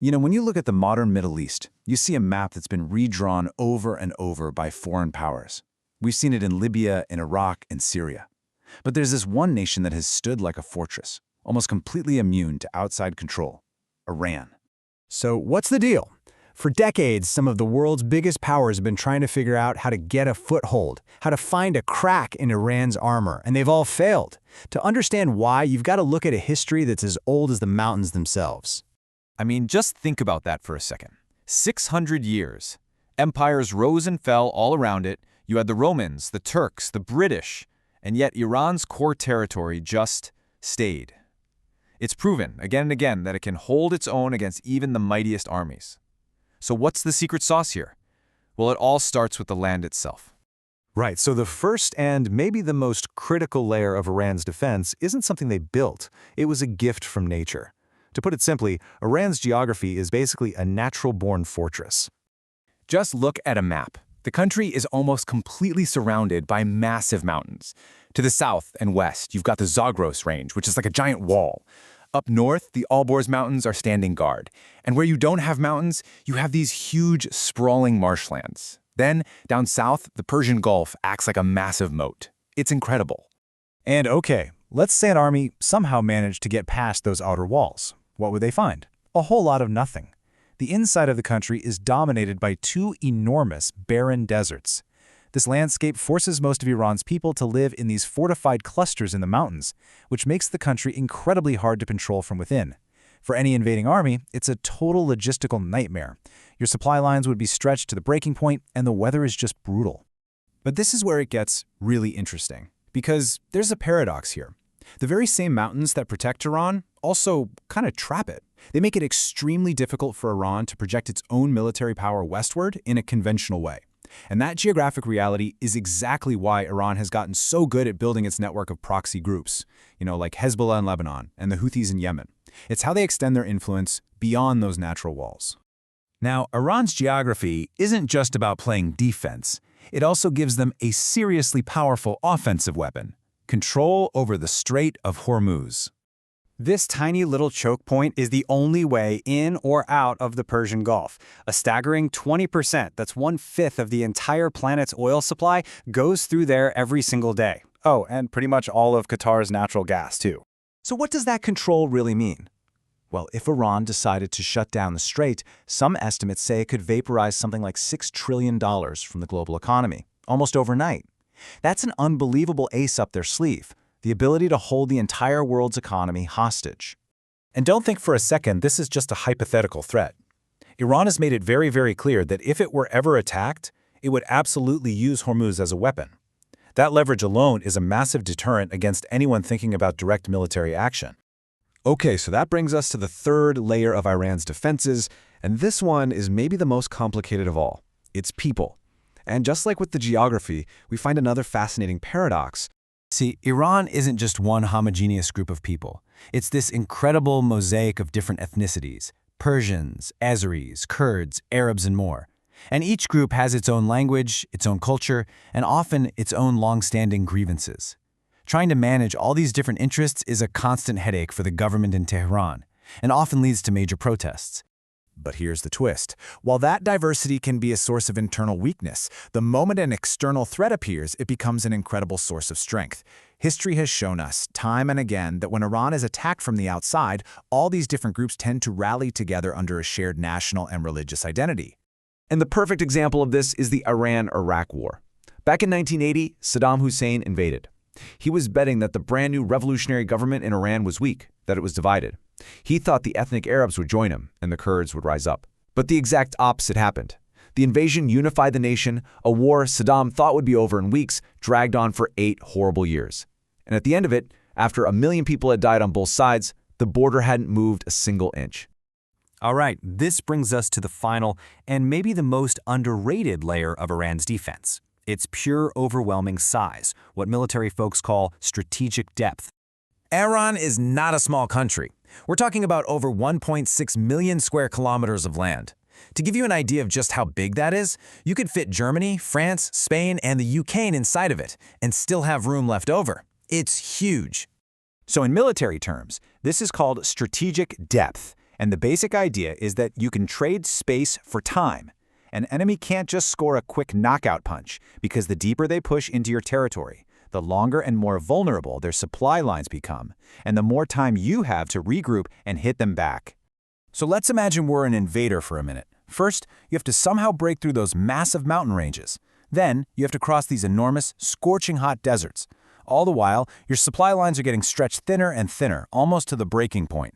When you look at the modern Middle East, you see a map that's been redrawn over and over by foreign powers. We've seen it in Libya, in Iraq, and Syria. But there's this one nation that has stood like a fortress, almost completely immune to outside control: Iran. So what's the deal? For decades, some of the world's biggest powers have been trying to figure out how to get a foothold, how to find a crack in Iran's armor, and they've all failed. To understand why, you've got to look at a history that's as old as the mountains themselves. I mean, just think about that for a second. 600 years. Empires rose and fell all around it. You had the Romans, the Turks, the British, and yet Iran's core territory just stayed. It's proven again and again that it can hold its own against even the mightiest armies. So what's the secret sauce here? Well, it all starts with the land itself. Right, so the first and maybe the most critical layer of Iran's defense isn't something they built. It was a gift from nature. To put it simply, Iran's geography is basically a natural-born fortress. Just look at a map. The country is almost completely surrounded by massive mountains. To the south and west, you've got the Zagros Range, which is like a giant wall. Up north, the Alborz Mountains are standing guard. And where you don't have mountains, you have these huge, sprawling marshlands. Then, down south, the Persian Gulf acts like a massive moat. It's incredible. And okay, let's say an army somehow managed to get past those outer walls. What would they find? A whole lot of nothing. The inside of the country is dominated by two enormous, barren deserts. This landscape forces most of Iran's people to live in these fortified clusters in the mountains, which makes the country incredibly hard to control from within. For any invading army, it's a total logistical nightmare. Your supply lines would be stretched to the breaking point, and the weather is just brutal. But this is where it gets really interesting, because there's a paradox here. The very same mountains that protect Iran also kind of trap it. They make it extremely difficult for Iran to project its own military power westward in a conventional way. And that geographic reality is exactly why Iran has gotten so good at building its network of proxy groups, like Hezbollah in Lebanon and the Houthis in Yemen. It's how they extend their influence beyond those natural walls. Now, Iran's geography isn't just about playing defense. It also gives them a seriously powerful offensive weapon: control over the Strait of Hormuz. This tiny little choke point is the only way in or out of the Persian Gulf. A staggering 20%, that's 1/5 of the entire planet's oil supply, goes through there every single day. Oh, and pretty much all of Qatar's natural gas, too. So what does that control really mean? Well, if Iran decided to shut down the strait, some estimates say it could vaporize something like $6 trillion from the global economy, almost overnight. That's an unbelievable ace up their sleeve: the ability to hold the entire world's economy hostage. And don't think for a second this is just a hypothetical threat. Iran has made it very, very clear that if it were ever attacked, it would absolutely use Hormuz as a weapon. That leverage alone is a massive deterrent against anyone thinking about direct military action. Okay, so that brings us to the third layer of Iran's defenses, and this one is maybe the most complicated of all. It's people. And just like with the geography, we find another fascinating paradox. See, Iran isn't just one homogeneous group of people. It's this incredible mosaic of different ethnicities: Persians, Azeris, Kurds, Arabs, and more. And each group has its own language, its own culture, and often its own long-standing grievances. Trying to manage all these different interests is a constant headache for the government in Tehran, and often leads to major protests. But here's the twist. While that diversity can be a source of internal weakness, the moment an external threat appears, it becomes an incredible source of strength. History has shown us, time and again, that when Iran is attacked from the outside, all these different groups tend to rally together under a shared national and religious identity. And the perfect example of this is the Iran-Iraq War. Back in 1980, Saddam Hussein invaded. He was betting that the brand new revolutionary government in Iran was weak, that it was divided. He thought the ethnic Arabs would join him and the Kurds would rise up. But the exact opposite happened. The invasion unified the nation. A war Saddam thought would be over in weeks dragged on for 8 horrible years. And at the end of it, after 1 million people had died on both sides, the border hadn't moved a single inch. All right, this brings us to the final and maybe the most underrated layer of Iran's defense. Its pure, overwhelming size, what military folks call strategic depth. Iran is not a small country. We're talking about over 1.6 million square kilometers of land. To give you an idea of just how big that is, you could fit Germany, France, Spain, and the UK inside of it, and still have room left over. It's huge. So in military terms, this is called strategic depth, And the basic idea is that you can trade space for time. An enemy can't just score a quick knockout punch, because the deeper they push into your territory, the longer and more vulnerable their supply lines become, and the more time you have to regroup and hit them back. So let's imagine we're an invader for a minute. First, you have to somehow break through those massive mountain ranges. Then, you have to cross these enormous, scorching hot deserts. All the while, your supply lines are getting stretched thinner and thinner, almost to the breaking point.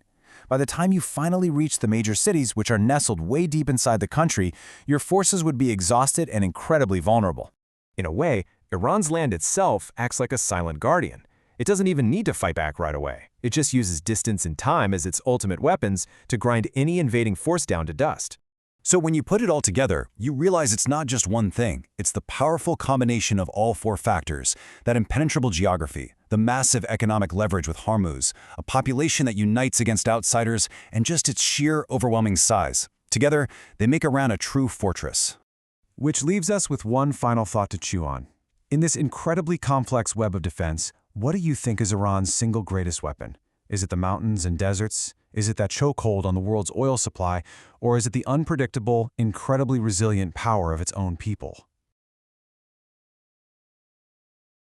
By the time you finally reach the major cities, which are nestled way deep inside the country, your forces would be exhausted and incredibly vulnerable. In a way, Iran's land itself acts like a silent guardian. It doesn't even need to fight back right away. It just uses distance and time as its ultimate weapons to grind any invading force down to dust. So when you put it all together, you realize it's not just one thing. It's the powerful combination of all four factors: that impenetrable geography, the massive economic leverage with Hormuz, a population that unites against outsiders, and just its sheer, overwhelming size. Together, they make Iran a true fortress. Which leaves us with one final thought to chew on. In this incredibly complex web of defense, what do you think is Iran's single greatest weapon? Is it the mountains and deserts? Is it that chokehold on the world's oil supply? Or is it the unpredictable, incredibly resilient power of its own people?